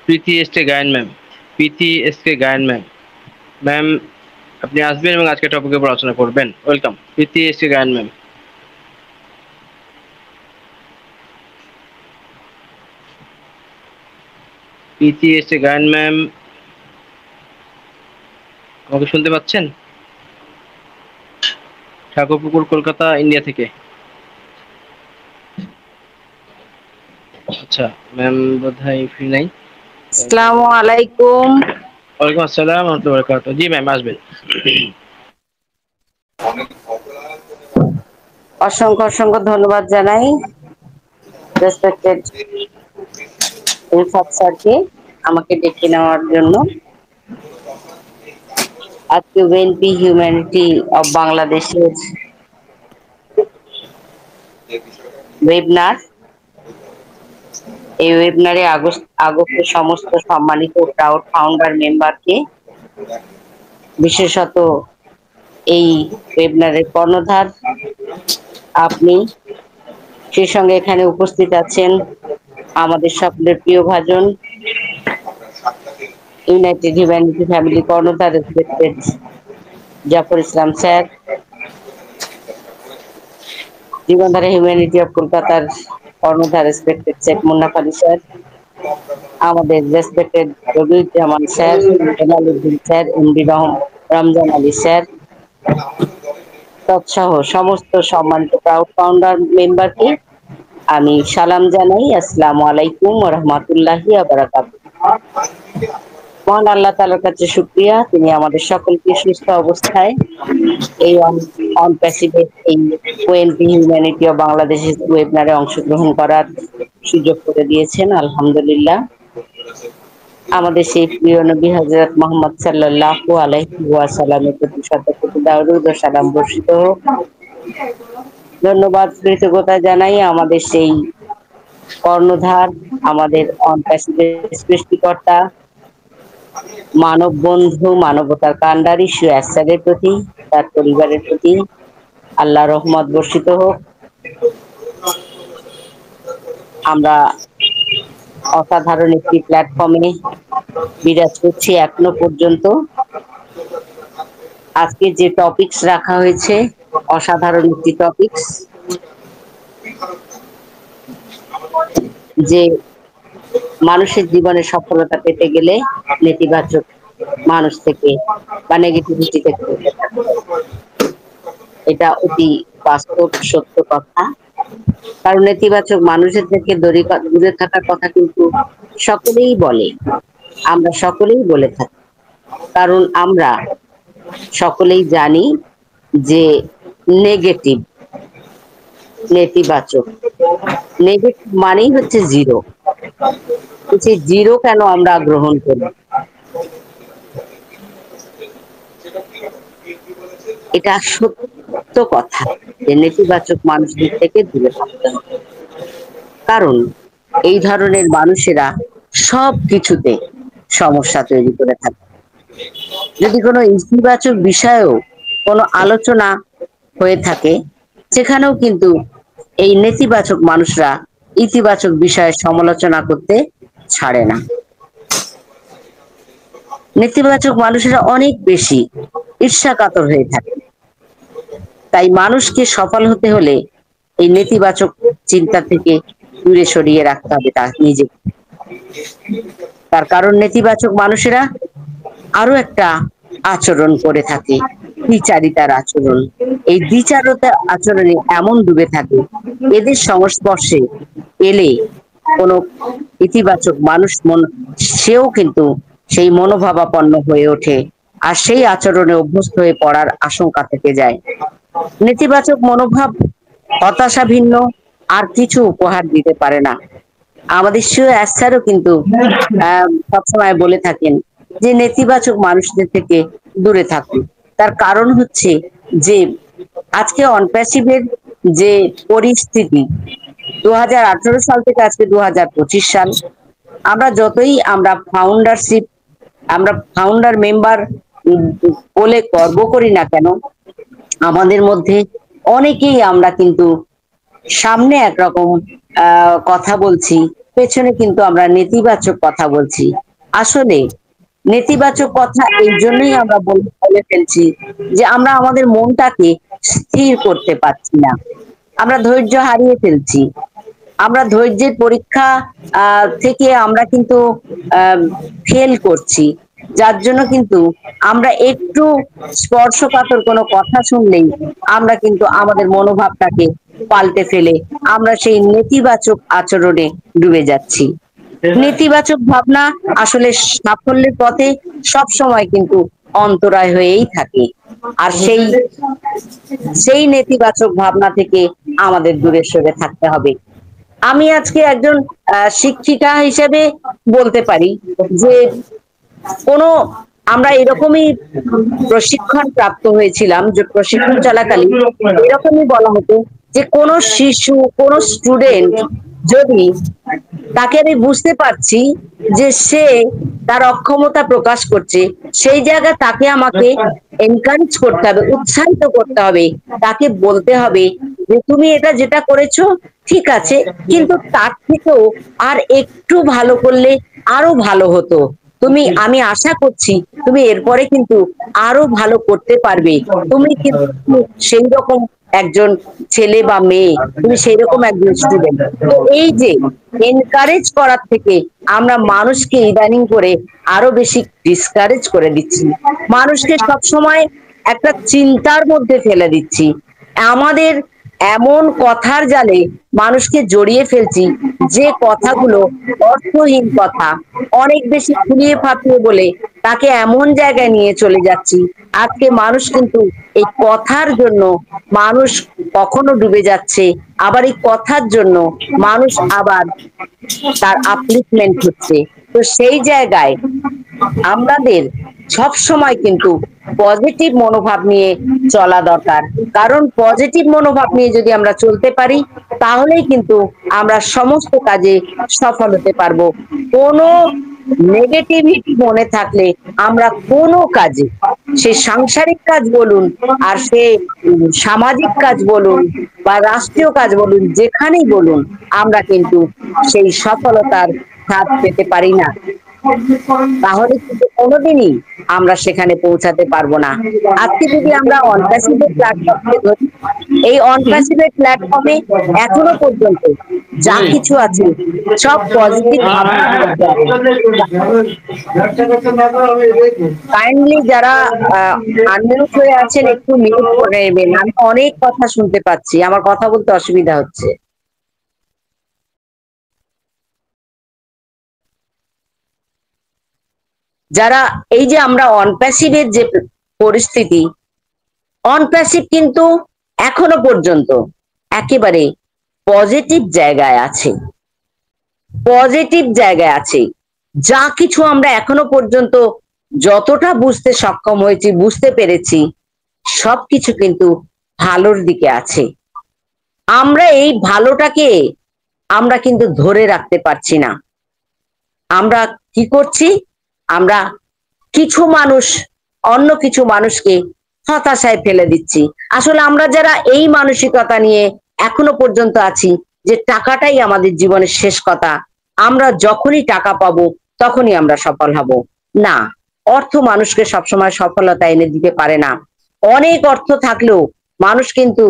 প্রীতি S K গায়ন ma'am, প্রীতি S K গায়ন ma'am. Ma'am, আপনি আসবেন এবং আজকে টপিকের উপর আলোচনা করবেন। ওয়েলকাম প্রীতি এস কে গায়ন ম্যাম। প্রীতি এস কে গায়ন ম্যাম, আমাকে শুনতে পাচ্ছেন? ঠাকুরপুকুর, কলকাতা, ইন্ডিয়া থেকে। আচ্ছা, ম্যাম বোধহয় ফ্রি নাই। আসসালামু আলাইকুম। ওয়ালাইকুম আসসালাম ওয়া রাহমাতুল্লাহি ওয়া বারাকাতুহু। জি ম্যাম, আসবেন। অসংখ্য অসংখ্য ধন্যবাদ জানাই রেসপেক্টেড ইনফাত স্যারকে আমাকে ডেকে নেওয়ার জন্য। আজকে ওয়েলবি হিউম্যানিটি অব বাংলাদেশের ওয়েবিনার। এই ওয়েবিনারে আগত সমস্ত সম্মানিত প্রাউড ফাউন্ডার মেম্বারকে, বিশেষত এই ওয়েবিনারের কর্ণধার আপনি, সেই সঙ্গে এখানে উপস্থিত আছেন আমাদের সকলের প্রিয় ভাজন ইউনাইটেড হিউম্যানিটি ফ্যামিলি কর্ণধার রেসপেক্টেড জাফর ইসলাম স্যার, জীবনধারা হিউম্যানিটি অফ কলকাতার কর্ণধার রেসপেক্টেড শেখ মুন্নাফ আলী স্যার, আমাদের respected Rabiuzzaman sir, Helaluddin sir, MD Ramzan Ali sir, তৎসহ সমস্ত সম্মানিত প্রাউড ফাউন্ডার মেম্বারকে আমি সালাম জানাই। আসসালামু আলাইকুম ওয়া রাহমাতুল্লাহি ওয়া বারাকাতুহু। মহান আল্লাহ তাআলার কাছে শুকরিয়া, তিনি আমাদের সকলকে সুস্থ অবস্থায় এই অন প্যাসিফিক এই ওএনপি হিউম্যানিটি অফ বাংলাদেশের ওয়েবিনারে অংশগ্রহণ করার সুযোগ করে দিয়েছেন। আলহামদুলিল্লাহ। আমাদের সেই প্রিয় নবী হযরত মুহাম্মদ সাল্লাল্লাহু আলাইহি ওয়াসাল্লামের প্রতি শত দরুদ ও সালাম বর্ষিত হোক। ধন্যবাদ, কৃতজ্ঞতা জানাই আমাদের সেই কর্ণধার, আমাদের অন প্যাসিফিক সৃষ্টিকর্তা, মানব বন্ধু, মানবতার কান্ডারি সুয়াজ স্যারের প্রতি, তার পরিবারের প্রতি আল্লাহ রহমত বর্ষিত হোক। আমরা অসাধারণ একটি প্ল্যাটফর্মে বিরাজ করছি এখনো পর্যন্ত। আজকে যে টপিকস রাখা হয়েছে অসাধারণ একটি টপিকস, যে মানুষের জীবনে সফলতা পেতে গেলে নেতিবাচক মানুষ থেকে বা নেগেটিভিটি থেকে দূরে থাকতে হবে। এটা অতি বাস্তব সত্য কথা। কারণ নেতিবাচক মানুষের থেকে দূরে থাকার কথা কিন্তু সকলেই বলে, আমরা সকলেই বলে থাকি। কারণ আমরা সকলেই জানি যে নেগেটিভ, নেতিবাচক, নেগেটিভ মানেই হচ্ছে জিরো। সেই জিরো কেন আমরা গ্রহণ করি? এটা সত্য কথা যে নেতিবাচক মানুষদের থেকে দূরে থাকতে হবে। কারণ এই ধরনের মানুষেরা সব কিছুতে সমস্যা তৈরি করে থাকে। যদি কোনো ইতিবাচক বিষয়েও কোনো আলোচনা হয়ে থাকে, সেখানেও কিন্তু এই নেতিবাচক মানুষরা ইতিবাচক বিষয়ে সমালোচনা করতে ছাড়ে না। নেতিবাচক মানুষেরা অনেক বেশি ঈর্ষাকাতর হয়ে থাকে। তাই মানুষকে সফল হতে হলে এই নেতিবাচক চিন্তা থেকে দূরে সরিয়ে রাখতে হবে তার নিজেকে। তার কারণ নেতিবাচক মানুষেরা আরো একটা আচরণ করে থাকে, দ্বিচারিতার আচরণ। এই দ্বিচারতা আচরণে এমন ডুবে থাকে, এদের সংস্পর্শে এলে কোনো ইতিবাচক মানুষ সেও কিন্তু সেই মনোভাবাপন্ন হয়ে ওঠে, আর সেই আচরণে অভ্যস্ত হয়ে পড়ার আশঙ্কা থেকে যায়। নেতিবাচক মনোভাব হতাশা ভিন্ন আর কিছু উপহার দিতে পারে না। আমাদের স্যারও কিন্তু সবসময় বলে থাকেন যে নেতিবাচক মানুষদের থেকে দূরে থাকুন। তার কারণ হচ্ছে যে আজকে অনপ্যাসিভের যে পরিস্থিতি, 2018 সাল থেকে আজকে 2025 সাল, আমরা যতই আমরা ফাউন্ডার মেম্বার বলে গর্ব করি না কেন, আমাদের মধ্যে অনেকেই আমরা কিন্তু সামনে একরকম কথা বলছি, পেছনে কিন্তু আমরা নেতিবাচক কথা বলছি। আসলে নেতিবাচক কথা এই জন্যই আমরা বলে ফেলছি যে আমরা আমাদের মনটাকে স্থির করতে পারছি না, আমরা ধৈর্য হারিয়ে ফেলছি। আমরা ধৈর্যের পরীক্ষা থেকে আমরা কিন্তু ফেল করছি, যার জন্য কিন্তু আমরা একটু স্পর্শকাতর কোনো কথা শুনলেই আমরা কিন্তু আমাদের মনোভাবটাকে পাল্টে ফেলে আমরা সেই নেতিবাচক আচরণে ডুবে যাচ্ছি। নেতিবাচক ভাবনা আসলে সাফল্যের পথে সব সময় কিন্তু অন্তরায় হয়েই থাকে। আর সেই সেই নেতিবাচক ভাবনা থেকে আমাদের দূরে সরে থাকতে হবে। আমি আজকে একজন শিক্ষিকা হিসেবে বলতে পারি যে কোনো আমরা এরকমই প্রশিক্ষণ প্রাপ্ত হয়েছিলাম যে প্রশিক্ষণ চলাকালীন এরকমই বলা হতো যে কোনো শিশু, কোনো স্টুডেন্ট যদি তাকে আমি বুঝতে পারছি যে সে তার অক্ষমতা প্রকাশ করছে, সেই জায়গায় তাকে আমাকে এনকারেজ করতে হবে, উৎসাহিত করতে হবে, তাকে বলতে হবে যে তুমি এটা যেটা করেছো ঠিক আছে, কিন্তু তার থেকেও আর একটু ভালো করলে আরো ভালো হতো। আমি আশা করছি তুমি এরপরে কিন্তু আরো ভালো করতে পারবে। তুমি কিন্তু সেই রকম একজন ছেলে বা মেয়ে, তুমি সেই রকম একজন স্টুডেন্ট। তো এই যে এনকারেজ করার থেকে আমরা মানুষকে ইদানিং করে আরো বেশি ডিসকারেজ করে দিচ্ছি, মানুষকে সবসময় একটা চিন্তার মধ্যে ফেলে দিচ্ছি। আমাদের এমন কথার জালে মানুষকে জড়িয়ে ফেলছি যে কথাগুলো অর্থহীন কথা, অনেক বেশি ফুলিয়ে ফাঁপিয়ে বলে তাকে এমন জায়গায় নিয়ে চলে যাচ্ছি। আজকে মানুষ কিন্তু এই কথার জন্য মানুষ কখনো ডুবে যাচ্ছে, আবার এই কথার জন্য মানুষ আবার তার আপলিফমেন্ট হচ্ছে। তো সেই জায়গায় আমাদের সব সময় কিন্তু পজিটিভ মনোভাব নিয়ে চলা দরকার, কারণ পজিটিভ মনোভাব নিয়ে যদি আমরা চলতে পারি তাহলেই কিন্তু আমরা সমস্ত কাজে সফল হতে পারবো। কোনো নেগেটিভিটি মনে থাকলে আমরা কোনো কাজে, সে সাংসারিক কাজ বলুন আর সে সামাজিক কাজ বলুন বা রাষ্ট্রীয় কাজ বলুন, যেখানেই বলুন, আমরা কিন্তু সেই সফলতার স্বাদ পেতে পারি না। তাহলে কিন্তু কোনোদিনই আমরা সেখানে পৌঁছাতে পারবো না। আজকে যদি আমরা অনপ্যাসিভের প্ল্যাটফর্মকে ধরি, এই অনপ্যাসিভের প্ল্যাটফর্মে এখনো পর্যন্ত যা কিছু আছে সব পজিটিভ ভাবনার মধ্যে আছে। কাইন্ডলি যারা আনমিউট হয়ে আছেন একটু মিউট করে নেবেন, আমি অনেক কথা শুনতে পাচ্ছি, আমার কথা বলতে অসুবিধা হচ্ছে। যারা এই যে আমরা অনপ্যাসিভের যে পরিস্থিতি, অনপ্যাসিভ কিন্তু এখনো পর্যন্ত একেবারে পজিটিভ জায়গায় আছে, পজিটিভ জায়গায় আছে। যা কিছু আমরা এখনো পর্যন্ত যতটা বুঝতে সক্ষম হয়েছি, বুঝতে পেরেছি, সবকিছু কিন্তু ভালোর দিকে আছে। আমরা এই ভালোটাকে আমরা কিন্তু ধরে রাখতে পারছি না। আমরা কি করছি? আমরা কিছু মানুষ অন্য কিছু মানুষকে হতাশায় ফেলে দিচ্ছি। আসলে আমরা যারা এই মানসিকতা নিয়ে এখনো পর্যন্ত আছি যে টাকাটাই আমাদের জীবনের শেষ কথা, আমরা যখনই টাকা পাবো তখনই আমরা সফল হব, না, অর্থ মানুষকে সবসময় সফলতা এনে দিতে পারে না। অনেক অর্থ থাকলেও মানুষ কিন্তু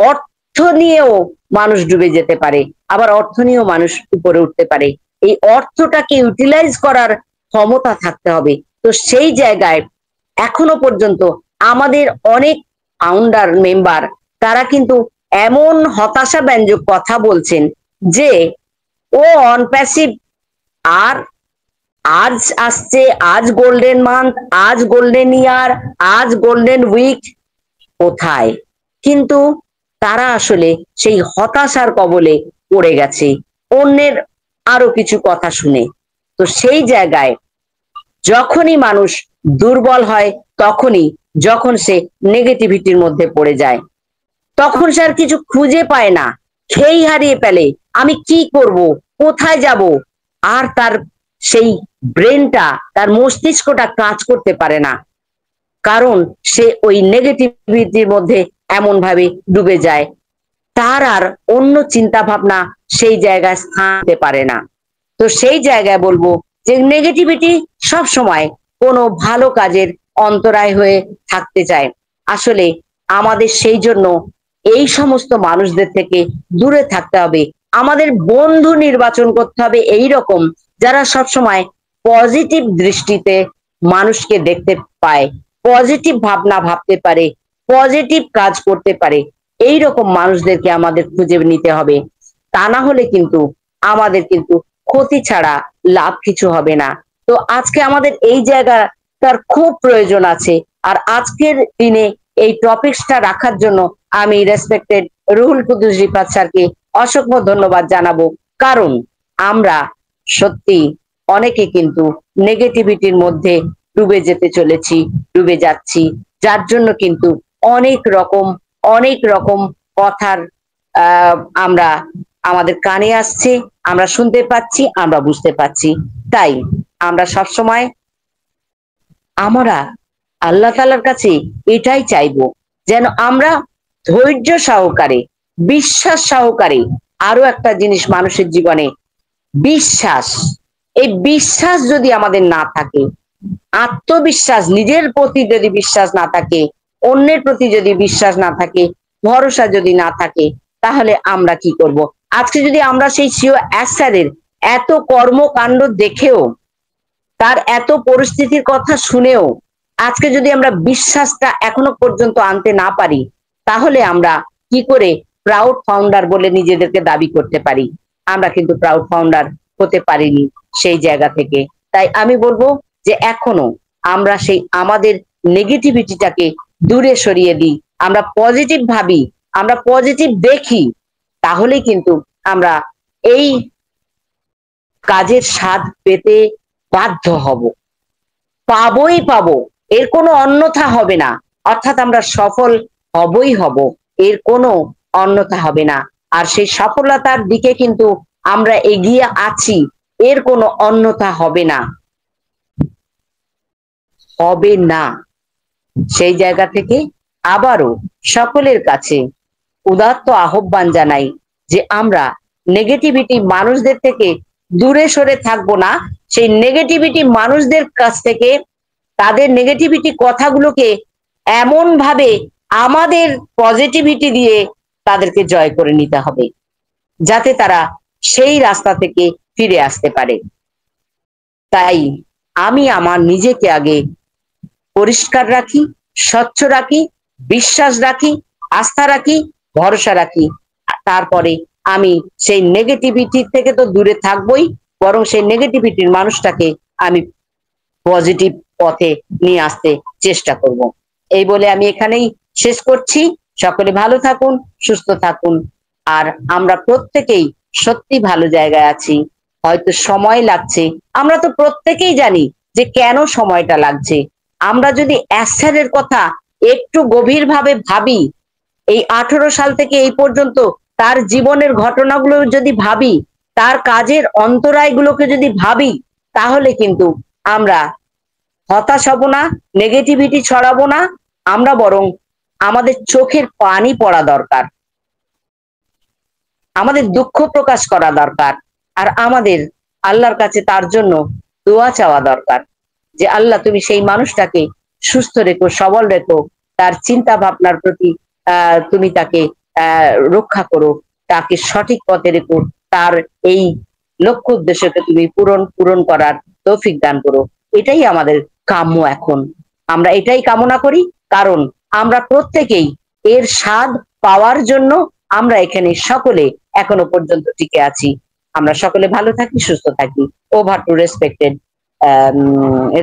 অর্থ নিয়েও মানুষ ডুবে যেতে পারে, আবার অর্থ নিয়েও মানুষ উপরে উঠতে পারে। এই অর্থটাকে ইউটিলাইজ করার ক্ষমতা থাকতে হবে। তো সেই জায়গায় এখনো পর্যন্ত আমাদের অনেক ফাউন্ডার মেম্বার তারা কিন্তু এমন হতাশা ব্যঞ্জক কথা বলছেন যে ও অনপ্যাসিভ, আর আজ আসছে, আজ গোল্ডেন মান্থ, আজ গোল্ডেন ইয়ার, আজ গোল্ডেন উইক, কোথায়? কিন্তু তারা আসলে সেই হতাশার কবলে পড়ে গেছে অন্যের আরো কিছু কথা শুনে। তো সেই জায়গায় যখনই মানুষ দুর্বল হয়, তখনই যখন সে নেগেটিভিটির মধ্যে পড়ে যায়, তখন সে আর কিছু খুঁজে পায় না, খেই হারিয়ে ফেলে, আমি কি করব, কোথায় যাব, আর তার সেই ব্রেনটা, তার মস্তিষ্কটা কাজ করতে পারে না, কারণ সে ওই নেগেটিভিটির মধ্যে এমন ভাবে ডুবে যায়, তার আর অন্য চিন্তা ভাবনা সেই জায়গায় স্থান নিতে পারে না। তো সেই জায়গায় বলবো যে নেগেটিভিটি সব সময় কোনো ভালো কাজের অন্তরায় হয়ে থাকতে চায়। আসলে আমাদের সেই জন্য এই সমস্ত মানুষদের থেকে দূরে থাকতে হবে। আমাদের বন্ধু নির্বাচন করতে হবে এই রকম, যারা সবসময় পজিটিভ দৃষ্টিতে মানুষকে দেখতে পায়, পজিটিভ ভাবনা ভাবতে পারে, পজিটিভ কাজ করতে পারে, এই রকম মানুষদেরকে আমাদের খুঁজে নিতে হবে। তা না হলে কিন্তু আমাদের কিন্তু ক্ষতি ছাড়া লাভ কিছু হবে না। তো আজকে আমাদের এই জায়গাটার খুব প্রয়োজন আছে। আর আজকের দিনে এই টপিকসটা রাখার জন্য আমি রেসপেক্টেড রুহুল কুদ্দুস রিফাত স্যারকে অসংখ্য ধন্যবাদ জানাবো। কারণ আমরা সত্যি অনেকে কিন্তু নেগেটিভিটির মধ্যে ডুবে যেতে চলেছি, ডুবে যাচ্ছি, যার জন্য কিন্তু অনেক রকম কথার আমরা আমাদের কানে আসছে, আমরা শুনতে পাচ্ছি, আমরা বুঝতে পাচ্ছি। তাই আমরা সবসময় আমরা আল্লাহ তাআলার কাছে এটাই চাইবো, যেন আমরা ধৈর্য সহকারে, বিশ্বাস সহকারে, আরো একটা জিনিস মানুষের জীবনে বিশ্বাস, এই বিশ্বাস যদি আমাদের না থাকে, আত্মবিশ্বাস, নিজের প্রতি যদি বিশ্বাস না থাকে, অন্যের প্রতি যদি বিশ্বাস না থাকে, ভরসা যদি না থাকে, তাহলে আমরা কি করব? আজকে যদি আমরা সেই সিও স্যারের এত কর্মকাণ্ড দেখেও, তার এত পরিস্থিতির কথা শুনেও আজকে যদি আমরা বিশ্বাসটা এখনো পর্যন্ত আনতে না পারি, তাহলে আমরা কি করে প্রাউড ফাউন্ডার বলে নিজেদেরকে দাবি করতে পারি? আমরা কিন্তু প্রাউড ফাউন্ডার হতে পারিনি সেই জায়গা থেকে। তাই আমি বলবো যে এখনো আমরা সেই আমাদের নেগেটিভিটিটাকে দূরে সরিয়ে দিই, আমরা পজিটিভ ভাবি, আমরা পজিটিভ দেখি, তাহলেই কিন্তু আমরা এই কাজের স্বাদ পেতে বাধ্য হব, পাবোই পাবো, এর কোনো অন্যথা হবে না। অর্থাৎ আমরা সফল হবই হব, এর কোনো অন্যথা হবে না। আর সেই সফলতার দিকে কিন্তু আমরা এগিয়ে আছি, এর কোনো অন্যথা হবে না, হবে না। সেই জায়গা থেকে আবারও সকলের কাছে উদাত্ত আহ্বান জানাই যে আমরা নেগেটিভিটি মানুষদের থেকে দূরে সরে থাকবো না, সেই নেগেটিভিটি মানুষদের কাছ থেকে তাদের নেগেটিভিটি কথাগুলোকে এমন ভাবে আমাদের পজিটিভিটি দিয়ে তাদেরকে জয় করে নিতে হবে, যাতে তারা সেই রাস্তা থেকে ফিরে আসতে পারে। তাই আমি আমার নিজেকে আগে পরিষ্কার রাখি, স্বচ্ছ রাখি, বিশ্বাস রাখি, আস্থা রাখি, ভরসা রাখি। তারপরে আমি সেই নেগেটিভিটি থেকে তো দূরে থাকবোই, বরং সেই নেগেটিভিটির মানুষটাকে আমি পজিটিভ পথে নিয়ে আসতে চেষ্টা করব। এই বলে আমি এখানেই শেষ করছি। সকলে ভালো থাকুন, সুস্থ থাকুন। আর আমরা প্রত্যেকেই সত্যি ভালো জায়গায় আছি, হয়তো সময় লাগছে, আমরা তো প্রত্যেকেই জানি যে কেন সময়টা লাগছে। আমরা যদি অ্যাসারের কথা একটু গভীরভাবে ভাবি, এই 18 সাল থেকে এই পর্যন্ত তার জীবনের ঘটনাগুলো যদি ভাবি, তার কাজের অন্তরায়গুলোকে যদি ভাবি, তাহলে কিন্তু আমরা হতাশ হব না, নেগেটিভিটি ছড়াবো না, আমরা বরং আমাদের চোখের পানি পড়া দরকার, আমাদের দুঃখ প্রকাশ করা দরকার, আর আমাদের আল্লাহর কাছে তার জন্য দোয়া চাওয়া দরকার যে আল্লাহ তুমি সেই মানুষটাকে সুস্থ রেখো, সবল রেখো, তার চিন্তা ভাবনার প্রতি তুমি তাকে রক্ষা করো, তাকে সঠিক পথে রেখো, তার এই লক্ষ্য উদ্দেশ্যকে তুমি পূরণ করার তৌফিক দান করো। এটাই আমাদের কাম্য এখন, আমরা এটাই কামনা করি, কারণ আমরা প্রত্যেকেই এর স্বাদ পাওয়ার জন্য আমরা এখানে সকলে এখনো পর্যন্ত টিকে আছি। আমরা সকলে ভালো থাকি, সুস্থ থাকি। Over to respected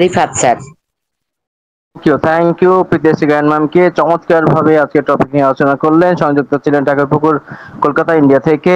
Rifat sir. Thank you Preeti Gayan ম্যামকে, চমৎকার ভাবে আজকে টপিক নিয়ে আলোচনা করলেন। সংযুক্ত ছিলেন ঠাকুরপুকুর, কলকাতা, ইন্ডিয়া থেকে।